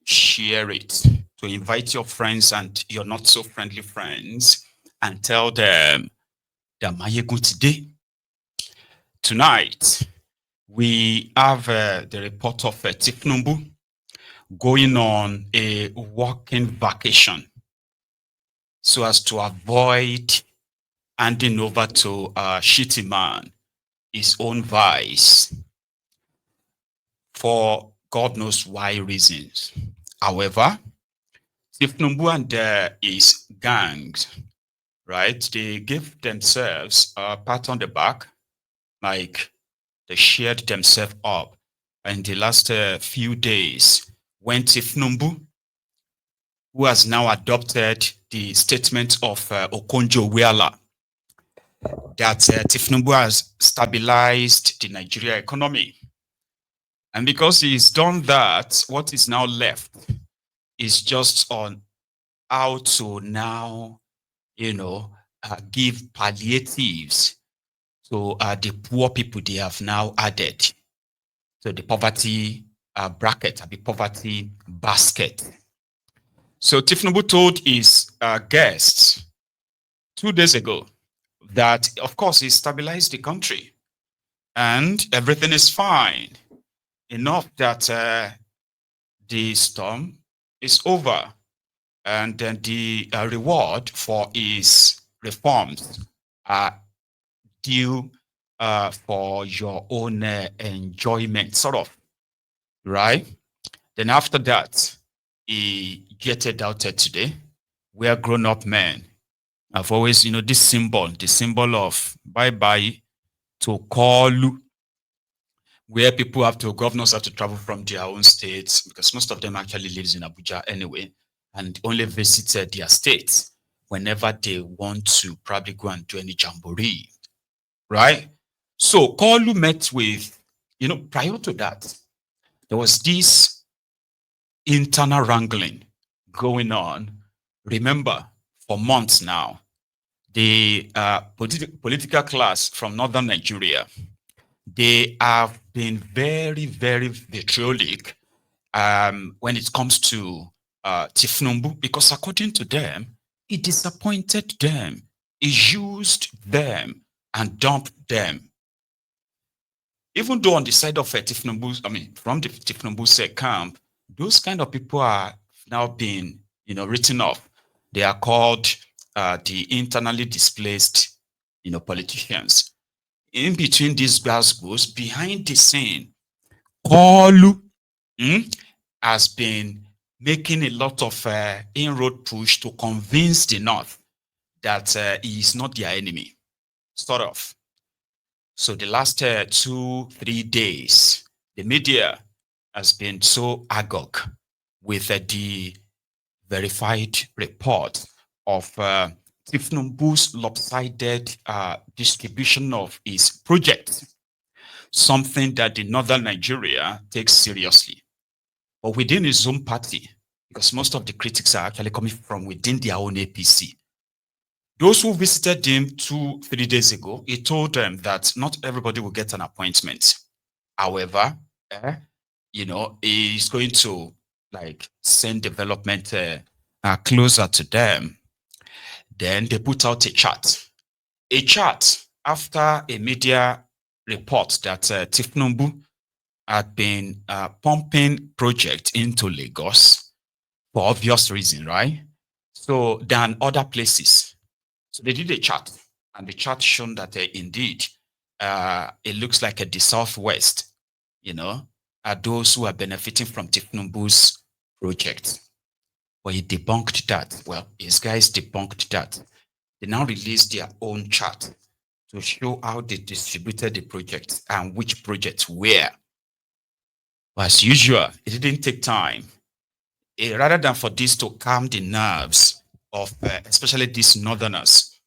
share it, to invite your friends and your not so friendly friends and tell them that Mayegun today. Tonight, we have the report of Tifnumbu going on a working vacation so as to avoid handing over to a shitty man his own vice for God knows why reasons. However, Tifnumbu and his gangs, right, they gave themselves a pat on the back, like they shared themselves up in the last few days when Tifnumbu, who has now adopted the statement of Okonjo-Iweala, that Tifnumbu has stabilized the Nigeria economy. And because he's done that, what is now left is just on how to now, give palliatives to the poor people they have now added to the poverty bracket, the poverty basket. So Tifnumbu told his guests 2 days ago that, of course, he stabilized the country and everything is fine. Enough that the storm is over, and then the reward for his reforms are due for your own enjoyment, sort of, right? Then after that, he jetted out today. We are grown-up men. I've always, this symbol, the symbol of bye-bye to Koolu, where people governors have to travel from their own states, because most of them actually lives in Abuja anyway, and only visit their states whenever they want to probably go and do any jamboree, right? So Koolu met with, prior to that, there was this internal wrangling going on. Remember, for months now, the political class from northern Nigeria, they have been very, very vitriolic when it comes to Tifnumbu, because according to them, he disappointed them, he used them and dumped them. Even though on the side of Tifnumbu, from the Tifnumbu's camp, those kind of people are now being, written off. They are called the internally displaced, politicians. In between these goes behind the scene, Koolu has been making a lot of inroad push to convince the North that he is not their enemy, sort of. So the last 2-3 days, the media has been so agog with the verified report of Tifnumbu's lopsided distribution of his project, something that the northern Nigeria takes seriously. But within his own party, because most of the critics are actually coming from within their own APC, those who visited him 2-3 days ago, he told them that not everybody will get an appointment. However, he's going to send development closer to them. Then they put out a chart after a media report that Tifnumbu had been pumping project into Lagos for obvious reason, right? So than other places. So they did a chart, and the chart shown that indeed it looks like the Southwest, are those who are benefiting from Tifnumbu's project. But he debunked that. Well, his guys debunked that. They now released their own chart to show how they distributed the projects and which projects were. But as usual, it didn't take time. Rather than for this to calm the nerves of especially these northerners,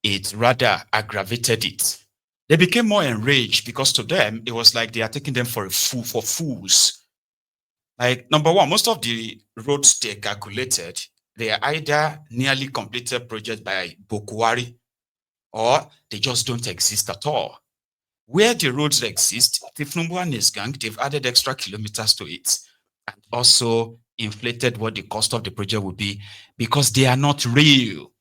it rather aggravated it. They became more enraged because to them, it was like they are taking them for fools. Like, number one, most of the roads they calculated, they are either nearly completed projects by Bokuwari, or they just don't exist at all. Where the roads exist, Tifnumbu and his gang, they've added extra kilometers to it. And also, inflated what the cost of the project would be because they are not real.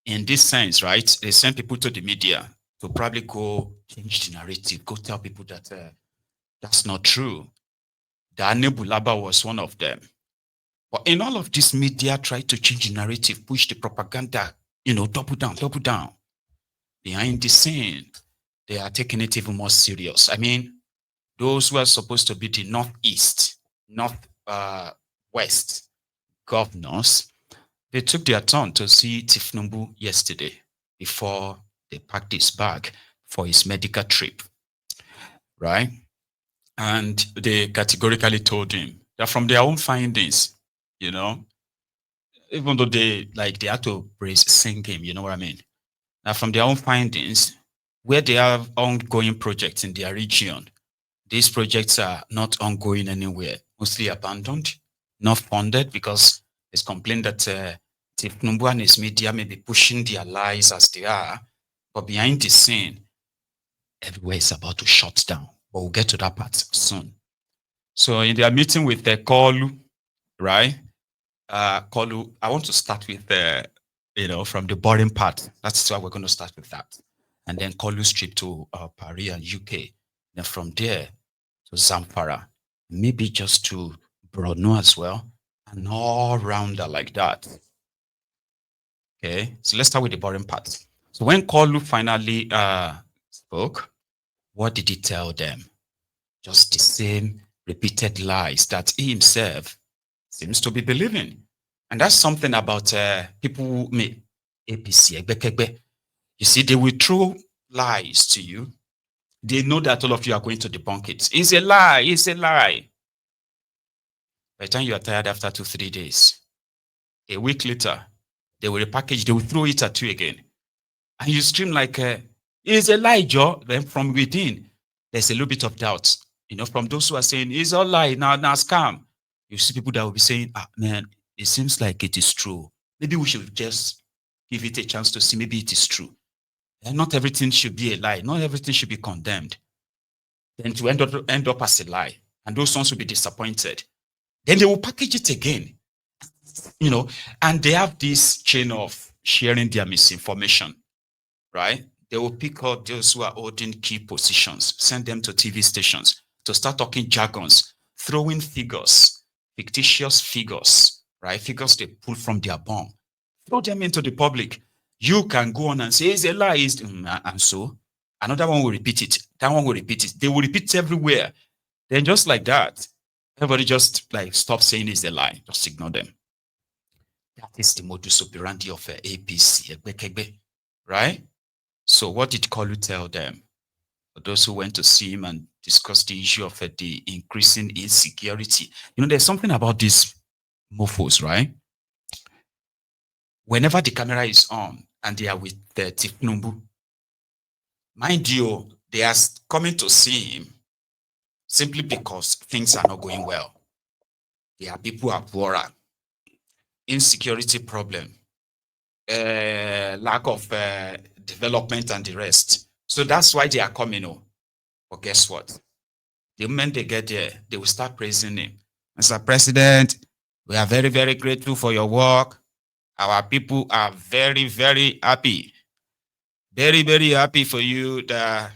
In this sense, right? They send people to the media to probably go change the narrative, go tell people that that's not true. Daniel Bulaba was one of them. But in all of this, media tried to change the narrative, push the propaganda, double down. Behind the scene, they are taking it even more serious. I mean, those who are supposed to be the West governors, they took their turn to see Tifnumbu yesterday before they packed his bag for his medical trip, right? And they categorically told him that from their own findings, even though they had to sing him, you know what I mean? Now, from their own findings, where they have ongoing projects in their region, these projects are not ongoing anywhere, mostly abandoned, not funded, because it's complained that Tifnumbu and his media may be pushing their lies as they are, but behind the scene, everywhere is about to shut down. But we'll get to that part soon. So in their meeting with Koolu, right? Koolu, I want to start with from the boring part. That's why we're going to start with that. And then Koolu's trip to Paris and UK. Then from there to Zamfara, maybe just to Borno as well, and all rounder like that. Okay, so let's start with the boring part. So when Koolu finally spoke, what did he tell them? Just the same repeated lies that he himself seems to be believing. And that's something about people who make APC. You see, they will throw lies to you. They know that all of you are going to debunk it. It's a lie. It's a lie. By the time you are tired after 2-3 days, a week later, they will repackage, they will throw it at you again. And you scream like, it's a lie, Joe. Then from within, there's a little bit of doubt. From those who are saying, it's all lie, now scam. You see people that will be saying, man, it seems like it is true. Maybe we should just give it a chance to see maybe it is true. And not everything should be a lie. Not everything should be condemned. Then to end up as a lie. And those ones will be disappointed. Then they will package it again. And they have this chain of sharing their misinformation, right? They will pick up those who are holding key positions, send them to TV stations to start talking jargons, throwing figures, fictitious figures, right? Figures they pull from their bomb, throw them into the public. You can go on and say, it's a lie, and so another one will repeat it. That one will repeat it. They will repeat it everywhere. Then just like that, everybody just stop saying it's a lie. Just ignore them. That is the modus operandi of APC, right? So what did Koolu tell them? For those who went to see him and discuss the issue of the increasing insecurity. There's something about these mofos, right? Whenever the camera is on and they are with Tifnumbu, mind you, they are coming to see him simply because things are not going well. There are people who are poorer, insecurity problem, lack of development and the rest. So that's why they are coming. But guess what? The moment they get there, they will start praising him. Mr. President, we are very, very grateful for your work. Our people are very, very happy. Very, very happy for you that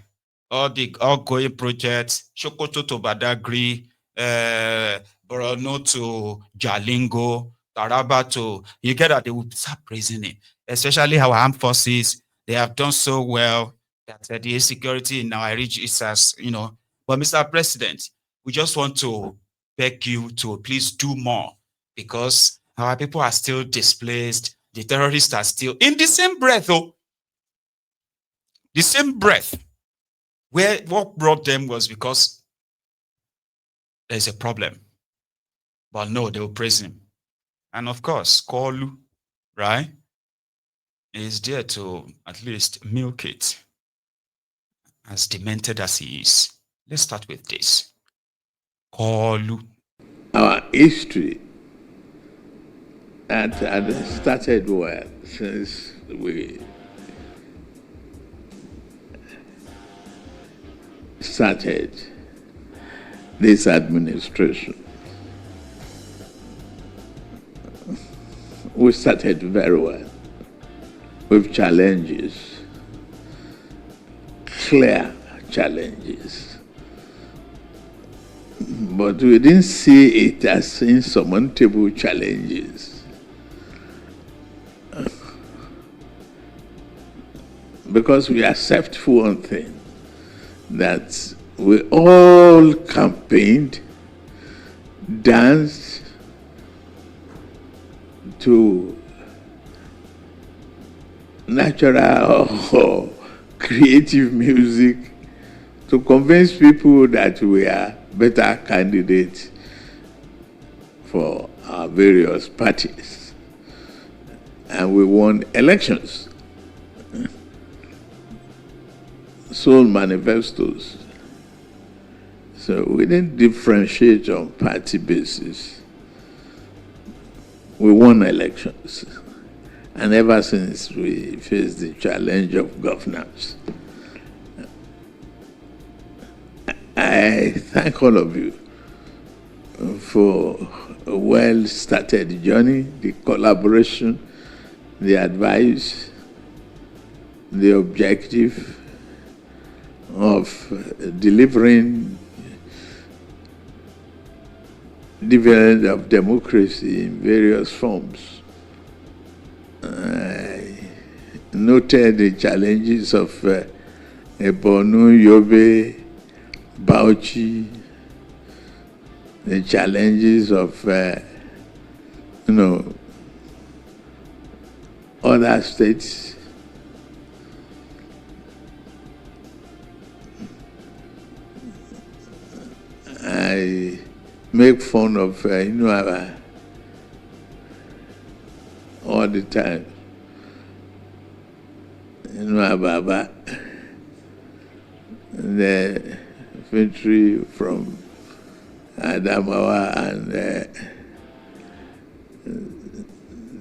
all the ongoing projects, Sokoto to Badagry, Borno to Jalingo, Taraba to, you get that they will start praising him. Especially our armed forces, they have done so well that the insecurity in our region is as, But Mr. President, we just want to beg you to please do more because our people are still displaced. The terrorists are still in the same breath, the same breath. Where what brought them was because there's a problem. But no, they will praise him. And of course, Koolu, right, is there to at least milk it. As demented as he is. Let's start with this. Koolu. Our history had started well since we started this administration. we started very well with challenges, clear challenges. But we didn't see it as insurmountable challenges. Because we accept for one thing that we all campaigned, danced to natural or creative music to convince people that we are better candidates for our various parties. And we won elections. Sold manifestos. So we didn't differentiate on party basis. We won elections. And ever since we faced the challenge of governance. I thank all of you for a well-started journey, the collaboration, the advice, the objective of delivering dividend of democracy in various forms. I noted the challenges of Ebonu, Yobe, Bauchi, the challenges of other states. I make fun of all the time. Baba, the infantry from Adamawa and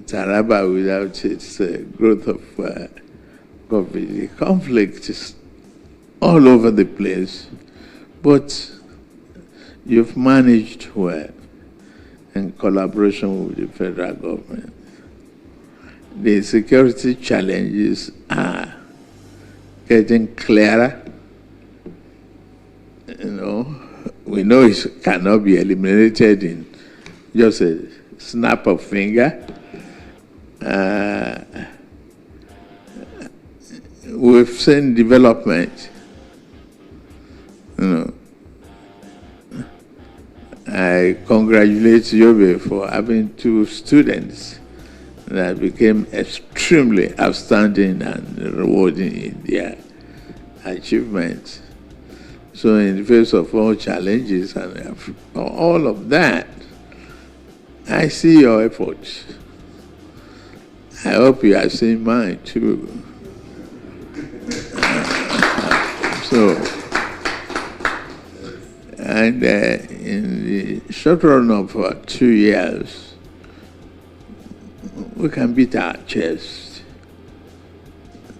Taraba without its growth of COVID. The conflict is all over the place, but you've managed well in collaboration with the federal government. The security challenges are getting clearer. We know it cannot be eliminated in just a snap of finger. We've seen development. I congratulate Yobe for having 2 students that became extremely outstanding and rewarding in their achievements. So in the face of all challenges and all of that, I see your efforts. I hope you are seeing mine too. And in the short run of 2 years, we can beat our chest.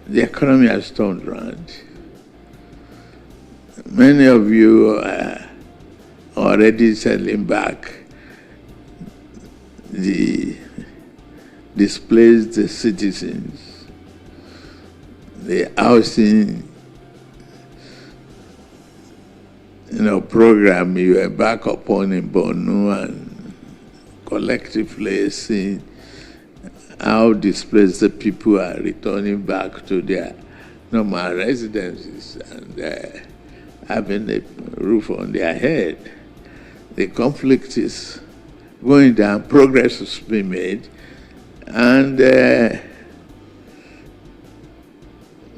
The economy has turned around. Many of you are already settling back the displaced citizens, the housing program you were back upon in Bonu, and collectively seeing how displaced the people are returning back to their normal residences and having a roof on their head. The conflict is going down, progress has been made, and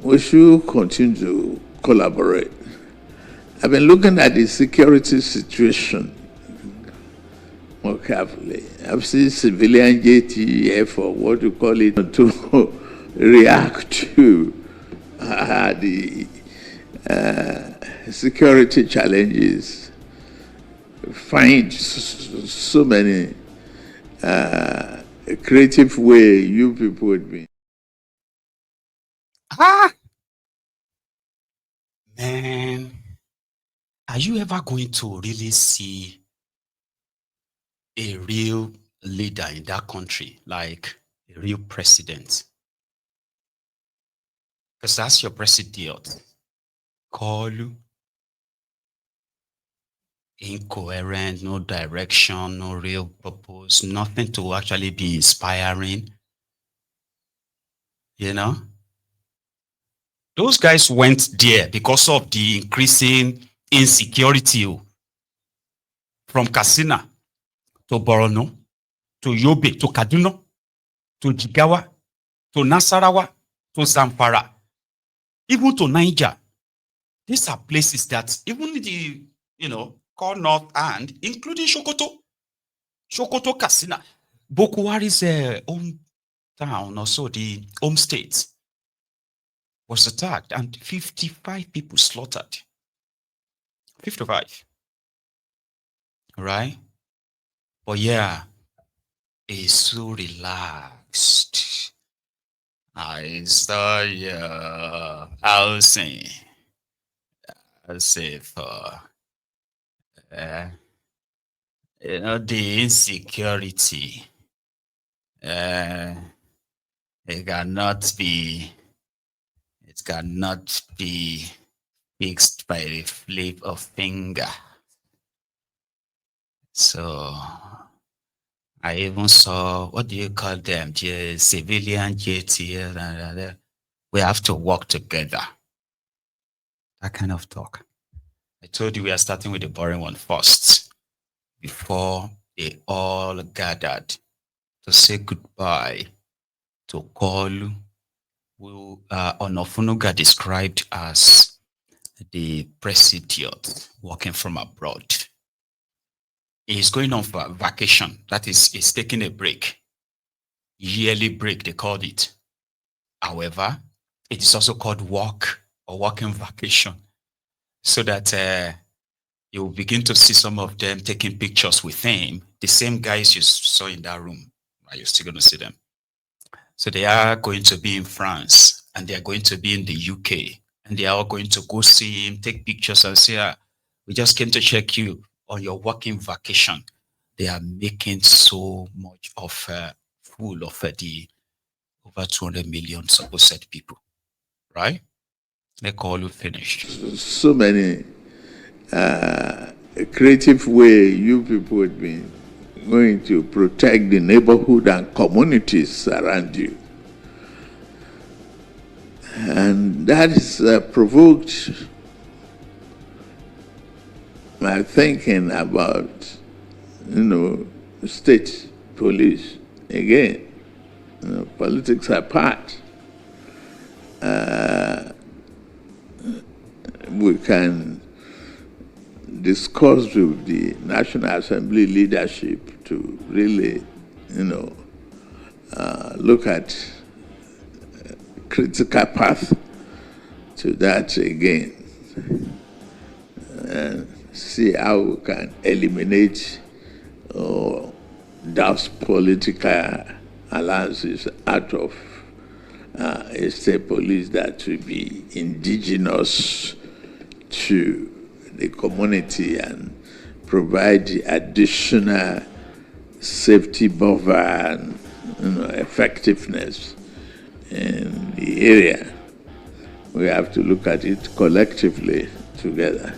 we should continue to collaborate. I've been looking at the security situation more carefully. I've seen civilian JTF, or what you call it, to react to the security challenges, find so many creative way you people would be. Man, are you ever going to really see a real leader in that country? Like a real president. Because that's your president. Koolu. Incoherent, no direction, no real purpose, nothing to actually be inspiring. You know? Those guys went there because of the increasing insecurity from Katsina to Borno to Yobe to Kaduna to Jigawa to Nasarawa to Zamfara, even to NAIJA. These are places that even the, call North and including Sokoto, Katsina, Boko Haram's hometown, also the home state, was attacked and 55 people slaughtered. 55. Right? But yeah, it's so relaxed. I saw your housing. I'll say for the insecurity. It cannot be fixed by the flip of finger. So I even saw, what do you call them? Civilian JT. We have to work together. That kind of talk. I told you we are starting with the boring one first, before they all gathered to say goodbye to Koolu, who Onofunuga described as the president working from abroad. He's going on for vacation. That is, he's taking a break. Yearly break, they called it. However, it is also called work or working vacation. So that you will begin to see some of them taking pictures with him. The same guys you saw in that room. You're still going to see them. So they are going to be in France and they are going to be in the UK. And they are all going to go see him, take pictures and say, we just came to check you on your working vacation. They are making so much of full of the over 200 million supposed people, right? They call you finished. So many creative way you people have been going to protect the neighborhood and communities around you. And that has provoked my thinking about, state police. Again, politics apart. We can discuss with the National Assembly leadership to really, look at critical path to that again and see how we can eliminate those political alliances out of a state police that will be indigenous to the community and provide the additional safety buffer and effectiveness in the area. We have to look at it collectively together.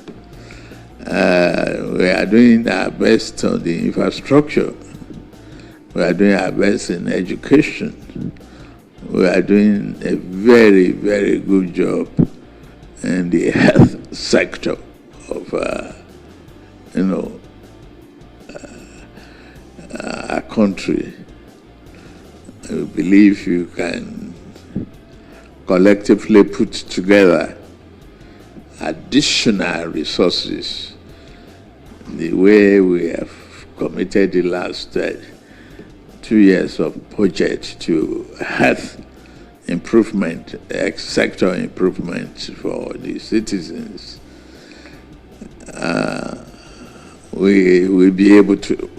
We are doing our best on the infrastructure. We are doing our best in education. We are doing a very, very good job in the health sector of, our country. I believe you can collectively put together additional resources the way we have committed the last 2 years of budget to health improvement, sector improvement for the citizens. We will be able to,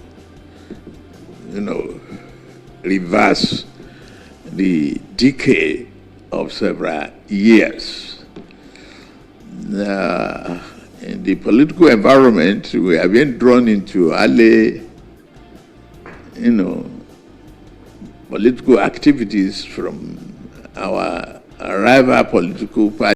reverse the decay of several years. In the political environment, we have been drawn into alley, political activities from our rival political party.